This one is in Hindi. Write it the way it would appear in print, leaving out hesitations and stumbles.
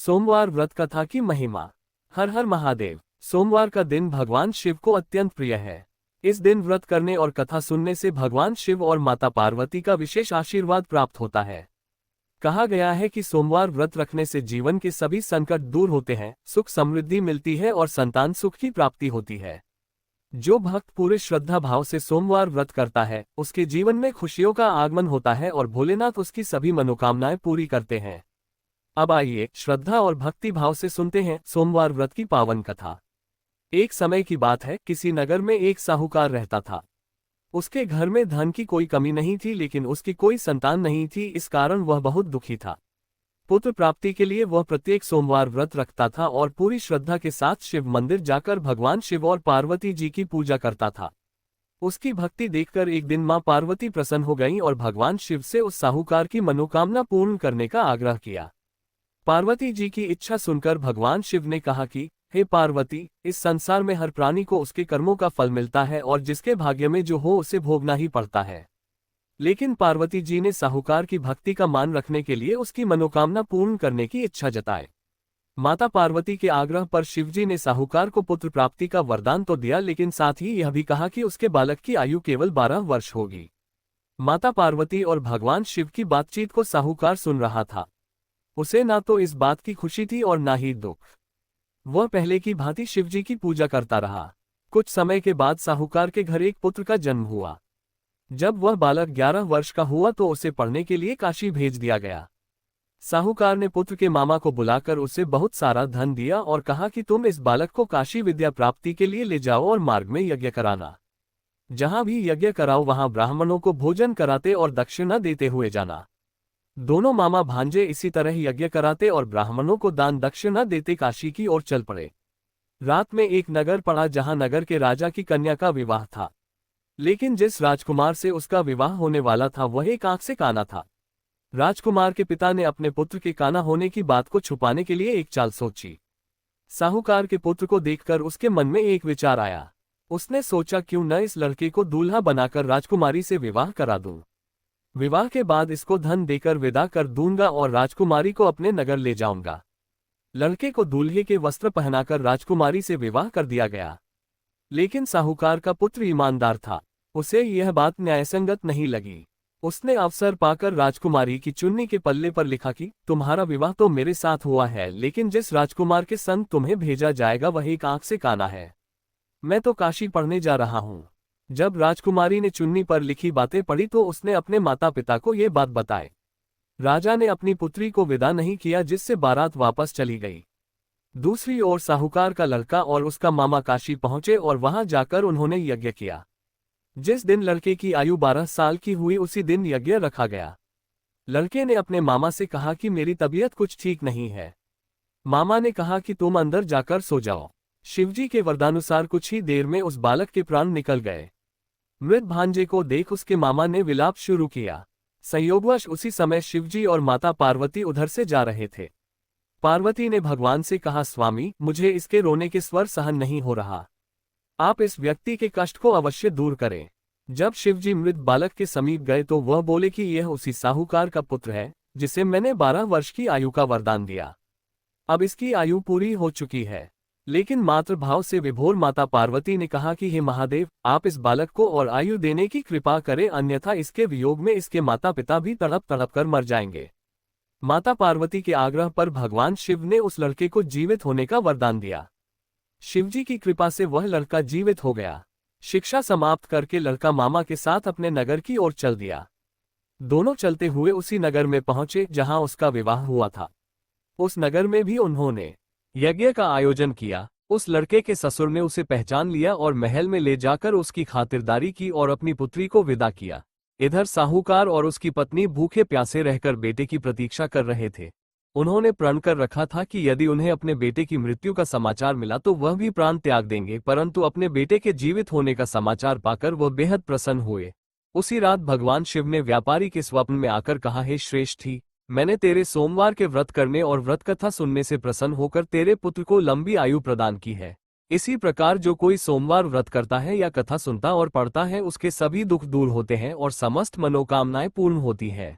सोमवार व्रत कथा की महिमा। हर हर महादेव। सोमवार का दिन भगवान शिव को अत्यंत प्रिय है। इस दिन व्रत करने और कथा सुनने से भगवान शिव और माता पार्वती का विशेष आशीर्वाद प्राप्त होता है। कहा गया है कि सोमवार व्रत रखने से जीवन के सभी संकट दूर होते हैं, सुख समृद्धि मिलती है और संतान सुख की प्राप्ति होती है। जो भक्त पूरे श्रद्धा भाव से सोमवार व्रत करता है, उसके जीवन में खुशियों का आगमन होता है और भोलेनाथ उसकी सभी मनोकामनाएं पूरी करते हैं। अब आइए श्रद्धा और भक्ति भाव से सुनते हैं सोमवार व्रत की पावन कथा। एक समय की बात है, किसी नगर में एक साहूकार रहता था। उसके घर में धन की कोई कमी नहीं थी, लेकिन उसकी कोई संतान नहीं थी। इस कारण वह बहुत दुखी था। पुत्र प्राप्ति के लिए वह प्रत्येक सोमवार व्रत रखता था और पूरी श्रद्धा के साथ शिव मंदिर जाकर भगवान शिव और पार्वती जी की पूजा करता था। उसकी भक्ति देखकर एक दिन मां पार्वती प्रसन्न हो गईं और भगवान शिव से उस साहूकार की मनोकामना पूर्ण करने का आग्रह किया। पार्वती जी की इच्छा सुनकर भगवान शिव ने कहा कि हे पार्वती, इस संसार में हर प्राणी को उसके कर्मों का फल मिलता है और जिसके भाग्य में जो हो उसे भोगना ही पड़ता है। लेकिन पार्वती जी ने साहूकार की भक्ति का मान रखने के लिए उसकी मनोकामना पूर्ण करने की इच्छा जताई। माता पार्वती के आग्रह पर शिवजी ने साहूकार को पुत्र प्राप्ति का वरदान तो दिया, लेकिन साथ ही यह भी कहा कि उसके बालक की आयु केवल 12 वर्ष होगी। माता पार्वती और भगवान शिव की बातचीत को साहूकार सुन रहा था। उसे ना तो इस बात की खुशी थी और ना ही दुख। वह पहले की भांति शिवजी की पूजा करता रहा। कुछ समय के बाद साहूकार के घर एक पुत्र का जन्म हुआ। जब वह बालक 11 वर्ष का हुआ तो उसे पढ़ने के लिए काशी भेज दिया गया। साहूकार ने पुत्र के मामा को बुलाकर उसे बहुत सारा धन दिया और कहा कि तुम इस बालक को काशी विद्या प्राप्ति के लिए ले जाओ और मार्ग में यज्ञ कराना। जहां भी यज्ञ कराओ वहां ब्राह्मणों को भोजन कराते और दक्षिणा देते हुए जाना। दोनों मामा भांजे इसी तरह यज्ञ कराते और ब्राह्मणों को दान दक्षिणा देते काशी की ओर चल पड़े। रात में एक नगर पड़ा जहां नगर के राजा की कन्या का विवाह था, लेकिन जिस राजकुमार से उसका विवाह होने वाला था वह एक आंख से काना था। राजकुमार के पिता ने अपने पुत्र के काना होने की बात को छुपाने के लिए एक चाल सोची। साहूकार के पुत्र को देखकर उसके मन में एक विचार आया। उसने सोचा, क्यों न इस लड़के को दूल्हा बनाकर राजकुमारी से विवाह करा दूं। विवाह के बाद इसको धन देकर विदा कर दूंगा और राजकुमारी को अपने नगर ले जाऊंगा। लड़के को दूल्हे के वस्त्र पहनाकर राजकुमारी से विवाह कर दिया गया। लेकिन साहूकार का पुत्र ईमानदार था। उसे यह बात न्यायसंगत नहीं लगी। उसने अवसर पाकर राजकुमारी की चुन्नी के पल्ले पर लिखा कि तुम्हारा विवाह तो मेरे साथ हुआ है, लेकिन जिस राजकुमार के संग तुम्हें भेजा जाएगा वह एक आंख से काना है। मैं तो काशी पढ़ने जा रहा हूं। जब राजकुमारी ने चुन्नी पर लिखी बातें पढ़ी तो उसने अपने माता पिता को ये बात बताई। राजा ने अपनी पुत्री को विदा नहीं किया, जिससे बारात वापस चली गई। दूसरी ओर साहूकार का लड़का और उसका मामा काशी पहुंचे और वहां जाकर उन्होंने यज्ञ किया। जिस दिन लड़के की आयु 12 साल की हुई उसी दिन यज्ञ रखा गया। लड़के ने अपने मामा से कहा कि मेरी तबीयत कुछ ठीक नहीं है। मामा ने कहा कि तुम अंदर जाकर सो जाओ। शिवजी के वरदानुसार कुछ ही देर में उस बालक के प्राण निकल गए। मृत भांजे को देख उसके मामा ने विलाप शुरू किया। संयोगवश उसी समय शिवजी और माता पार्वती उधर से जा रहे थे। पार्वती ने भगवान से कहा, स्वामी, मुझे इसके रोने के स्वर सहन नहीं हो रहा। आप इस व्यक्ति के कष्ट को अवश्य दूर करें। जब शिवजी मृत बालक के समीप गए तो वह बोले कि यह उसी साहूकार का पुत्र है जिसे मैंने 12 वर्ष की आयु का वरदान दिया। अब इसकी आयु पूरी हो चुकी है। लेकिन मातृभाव से विभोर माता पार्वती ने कहा कि हे महादेव, आप इस बालक को और आयु देने की कृपा करें, अन्यथा इसके वियोग में इसके माता पिता भी तड़प तड़प कर मर जाएंगे। माता पार्वती के आग्रह पर भगवान शिव ने उस लड़के को जीवित होने का वरदान दिया। शिवजी की कृपा से वह लड़का जीवित हो गया। शिक्षा समाप्त करके लड़का मामा के साथ अपने नगर की ओर चल दिया। दोनों चलते हुए उसी नगर में पहुंचे जहां उसका विवाह हुआ था। उस नगर में भी उन्होंने यज्ञ का आयोजन किया। उस लड़के के ससुर ने उसे पहचान लिया और महल में ले जाकर उसकी खातिरदारी की और अपनी पुत्री को विदा किया। इधर साहूकार और उसकी पत्नी भूखे प्यासे रहकर बेटे की प्रतीक्षा कर रहे थे। उन्होंने प्रण कर रखा था कि यदि उन्हें अपने बेटे की मृत्यु का समाचार मिला तो वह भी प्राण त्याग देंगे, परंतु अपने बेटे के जीवित होने का समाचार पाकर वह बेहद प्रसन्न हुए। उसी रात भगवान शिव ने व्यापारी के स्वप्न में आकर कहा, हे श्रेष्ठी, मैंने तेरे सोमवार के व्रत करने और व्रत कथा सुनने से प्रसन्न होकर तेरे पुत्र को लंबी आयु प्रदान की है। इसी प्रकार जो कोई सोमवार व्रत करता है या कथा सुनता और पढ़ता है उसके सभी दुख दूर होते हैं और समस्त मनोकामनाएं पूर्ण होती है।